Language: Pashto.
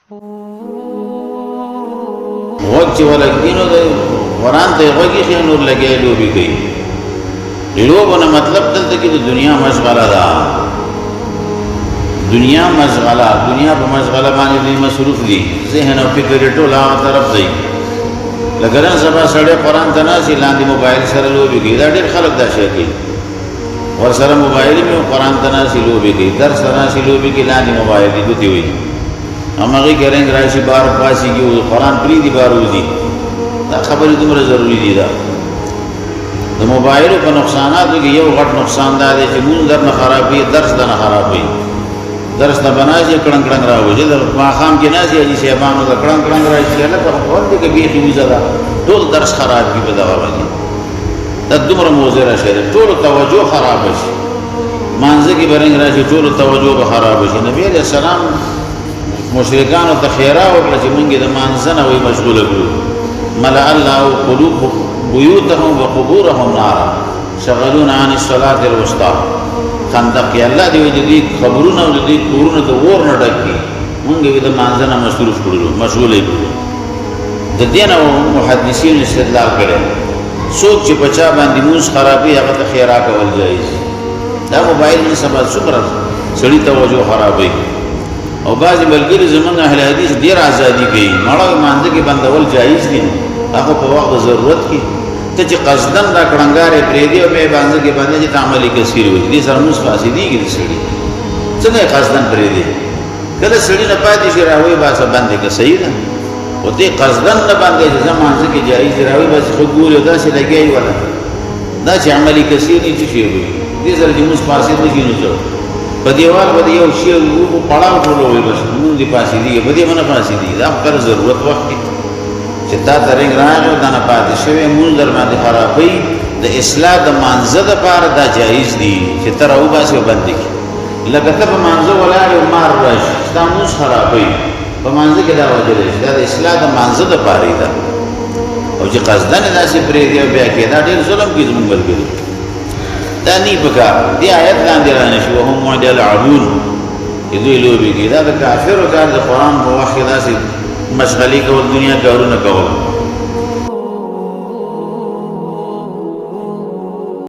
وقت ولګینو د قرآن ته وګی خې نور لګي لوبي کوي لوبونه مطلب دلته کې د دنیا مشغله ده دنیا مشغله دنیا په مشغله باندې دې مصروف دي ذهن او فکر ټول هغه طرف دی لکه نن سبا سړی قرآن ته ناسي لاندې موبایل سره لوبي کوي دا ډېر خلک دا شی کوي ور سره موبایل می قرآن ته ناسي لوبي کوي درس ته ناسي لوبي کوي لاندې موبایل دې دوی وي همغه ګرنګ راشي بار پاسي کې قرآن پری دي باروزي دا خبرې دومره ضروری دي دا د موبایل په نقصاناتو کې یو غټ نقصان دا دی چې مونږ درنه خرابوي درس درنه خرابوي درس نه بناسي کړنګ کړنګ راوځي د ماښام کې ناسي چې شیبانو د کړنګ کړنګ راشي لکه په دې کې بیخي وزدا ټول درس خراب کی په دغه باندې دا دومره موزه راشي ټول توجه خراب شي مانځي کې برنګ راشي ټول توجه به خراب شي نبی عليه السلام مشرکان ته خیره ورکړه چې مونږ د مانځنه وي مشغوله کړو ملأ الله قلوب بيوتهم وقبورهم نارا شغلون عن الصلاة الوسطى خندق الله دی دې خبرونه او دې کورونه د ور نه ډکې مونږ د مانځنه مصروف کړو مشغوله کړو د دین او محدثین استدلال کړي څوک چې بچا باندې موږ خرابې هغه ته خیره کول جایز دا موبایل نه سبا شکر سړی توجه خرابې او بعضی ملګری زمونږ اهل حدیث ډیر ازادي کوي مړو مانځه کې بندول جایز دي هغه په وخت ضرورت کې ته چې قصدن را کړنګارې پرې دی او به باندې کې باندې چې تعاملي کثیر وي دي سره موږ فاسدي کې سړي څنګه قصدن پرې دی کله سړي نه پاتې شي راوي باسه باندې کې صحیح ده او دې قصدن نه باندې چې زمانځه کې جایز راوي بس خو ګوري دا څه لګي ولا دا چې عملي کثیر نه شي وي دې سره چې موږ فاسد نه کینو په دیوال باندې یو شی وو پړاو ټولوي بس موږ دې پاسې دي په دې باندې پاسې دي دا پر ضرورت وخت چې تا ترنګ راغو دا نه پاتې شوی موږ در باندې خرابې د اصلاح د مانزه د پاره دا جایز دي چې تر او باسي باندې کې لکه ته په مانزه ولاړ او مار راشي دا موږ خرابې په مانزه کې دا وجه ده دا د اصلاح د مانزه د پاره ده او چې قصدن داسې پرې دی بیا کې دا ډېر ظلم کې زموږ بلګي دا نی پکا دی آیت لاندې رانه شو هم معدل عبون دوی لوبي کې دا د کافرو کار د قرآن په وخت کې داسې مشغلي کول دنیا کارونه کول